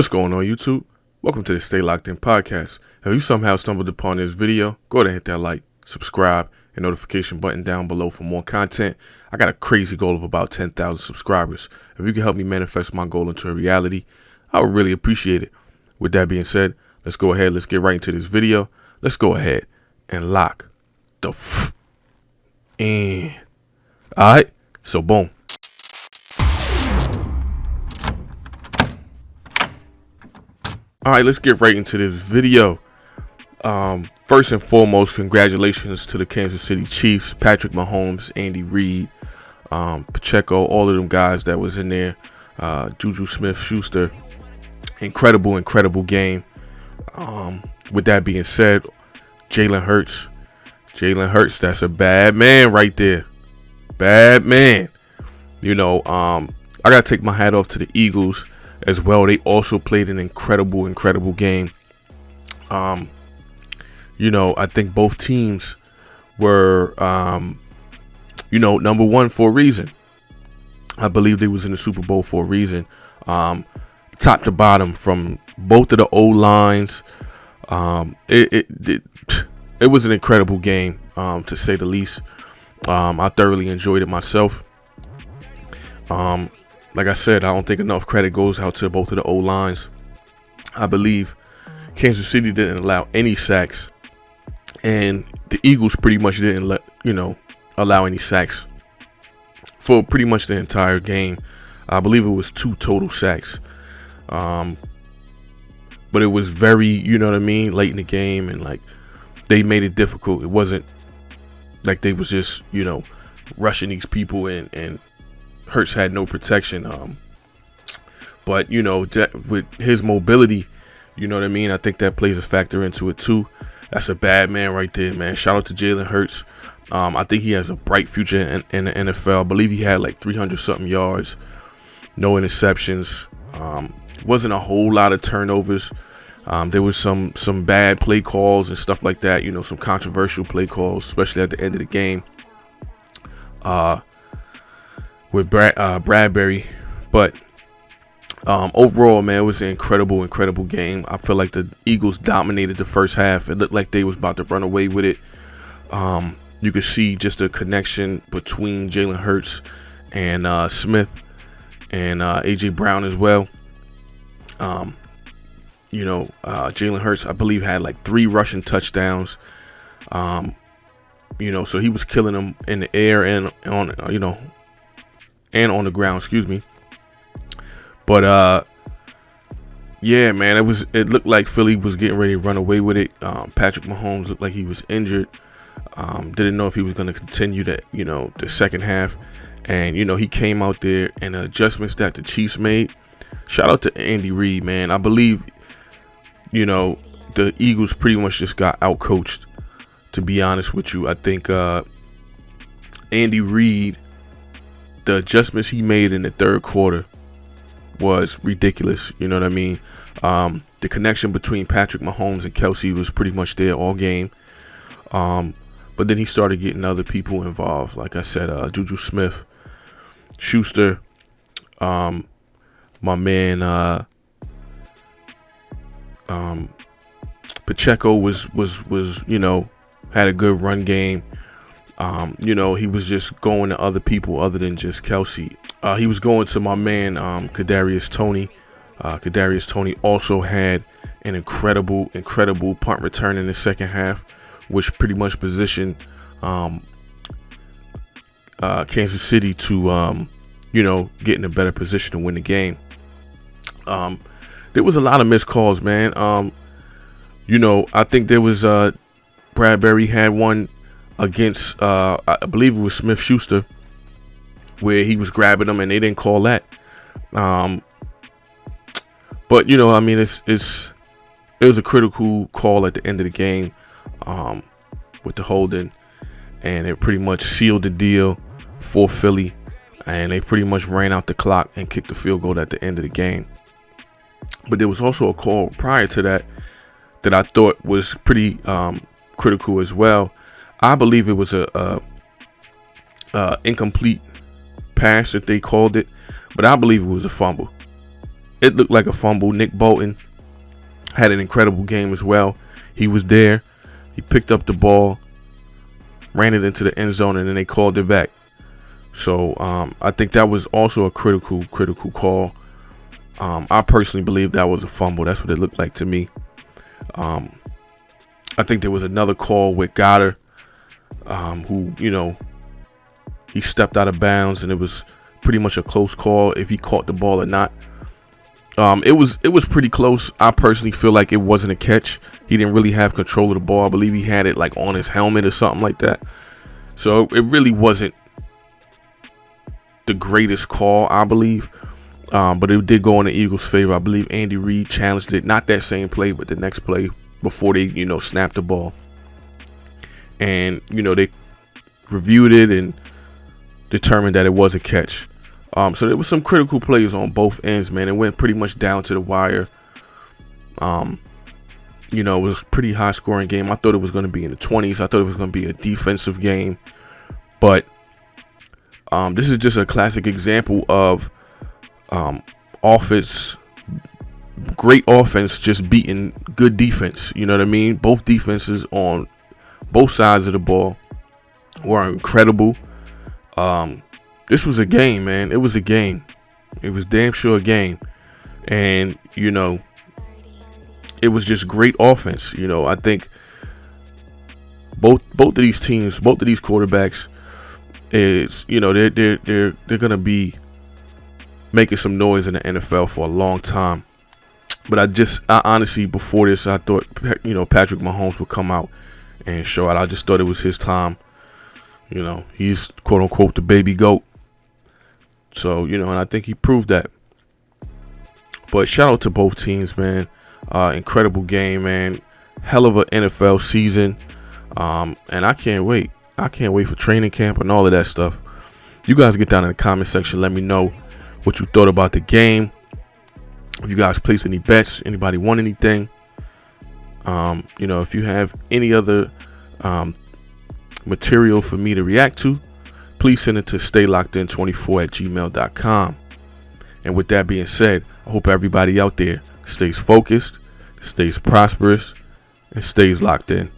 What's going on, YouTube? Welcome to the Stay Locked In podcast. If you somehow stumbled upon this video, go ahead and hit that like, subscribe, and notification button down below for more content. I got a crazy goal of about 10,000 subscribers. If you can help me manifest my goal into a reality, I would really appreciate it. With that being said, let's go ahead. Let's get right into this video. Let's go ahead and lock the in. All right, so boom. All right, let's get right into this video. First and foremost, congratulations to the Kansas City Chiefs, Patrick Mahomes, Andy Reid, Pacheco, all of them guys that was in there. Juju Smith-Schuster, incredible game. With that being said, Jalen Hurts, that's a bad man right there. Bad man. You know, I gotta take my hat off to the Eagles as well. They also played an incredible game. You know, I think both teams were, number one for a reason. I believe they was in the Super Bowl for a reason. Top to bottom, from both of the O-lines. It was an incredible game, to say the least. I thoroughly enjoyed it myself. Like I said, I don't think enough credit goes out to both of the O-lines. I believe Kansas City didn't allow any sacks, and the Eagles pretty much didn't allow any sacks for pretty much the entire game. I believe it was 2 total sacks. But it was very, late in the game, and like they made it difficult. It wasn't like they was just, rushing these people, and Hurts had no protection. But with his mobility, I think that plays a factor into it too. That's a bad man right there, man. Shout out to Jalen Hurts. I think he has a bright future in the NFL. I believe he had like 300 something yards, no interceptions. Wasn't a whole lot of turnovers. There was some bad play calls and stuff like that. Some controversial play calls, especially at the end of the game. With Bradbury, but overall, man, it was an incredible game. I feel like the Eagles dominated the first half. It looked like they was about to run away with it. You could see just a connection between Jalen Hurts and Smith and AJ Brown as well. Jalen Hurts, I believe, had like 3 rushing touchdowns. So he was killing them in the air and on on the ground, excuse me. But yeah, man, it looked like Philly was getting ready to run away with it. Patrick Mahomes looked like he was injured. Didn't know if he was going to continue that, the second half. And he came out there, and the adjustments that the Chiefs made. Shout out to Andy Reid, man. I believe the Eagles pretty much just got outcoached, to be honest with you. I think Andy Reid, the adjustments he made in the third quarter was ridiculous. You know what I mean? The connection between Patrick Mahomes and Kelsey was pretty much there all game. But then he started getting other people involved. Like I said, Juju Smith-Schuster, my man Pacheco was had a good run game. He was just going to other people other than just Kelsey. He was going to my man Kadarius Toney. Kadarius Toney also had an incredible punt return in the second half, which pretty much positioned Kansas City to get in a better position to win the game. There was a lot of missed calls, man. I think there was Bradbury had one against I believe it was Smith-Schuster, where he was grabbing them and they didn't call that. But it was a critical call at the end of the game with the holding, and it pretty much sealed the deal for Philly, and they pretty much ran out the clock and kicked the field goal at the end of the game. But there was also a call prior to that I thought was pretty critical as well. I believe it was a incomplete pass that they called it, but I believe it was a fumble. it looked like a fumble. Nick Bolton had an incredible game as well. He was there. He picked up the ball, ran it into the end zone, and then they called it back. So I think that was also a critical call. I personally believe that was a fumble. That's what it looked like to me. I think there was another call with Goddard, who, he stepped out of bounds, and it was pretty much a close call if he caught the ball or not. It was pretty close. I personally feel like it wasn't a catch. He didn't really have control of the ball. I believe he had it like on his helmet or something like that. So it really wasn't the greatest call, I believe. But it did go in the Eagles' favor. I believe Andy Reid challenged it, not that same play, but the next play before they, snapped the ball. And, they reviewed it and determined that it was a catch. So there was some critical plays on both ends, man. It went pretty much down to the wire. It was a pretty high scoring game. I thought it was going to be in the 20s. I thought it was going to be a defensive game. But this is just a classic example of great offense just beating good defense. You know what I mean? Both defenses on both sides of the ball were incredible. This was a game, man. It was a game. It was damn sure a game. And, it was just great offense. I think both of these teams, both of these quarterbacks is, they're going to be making some noise in the NFL for a long time. But I honestly, before this, I thought, Patrick Mahomes would come out and show out. I just thought it was his time. He's quote unquote the baby GOAT. So, and I think he proved that. But shout out to both teams, man. Incredible game, man. Hell of an NFL season. And I can't wait. I can't wait for training camp and all of that stuff. You guys get down in the comment section. Let me know what you thought about the game. If you guys placed any bets, anybody won anything. If you have any other material for me to react to, please send it to staylockedin24@gmail.com. And with that being said, I hope everybody out there stays focused, stays prosperous, and stays locked in.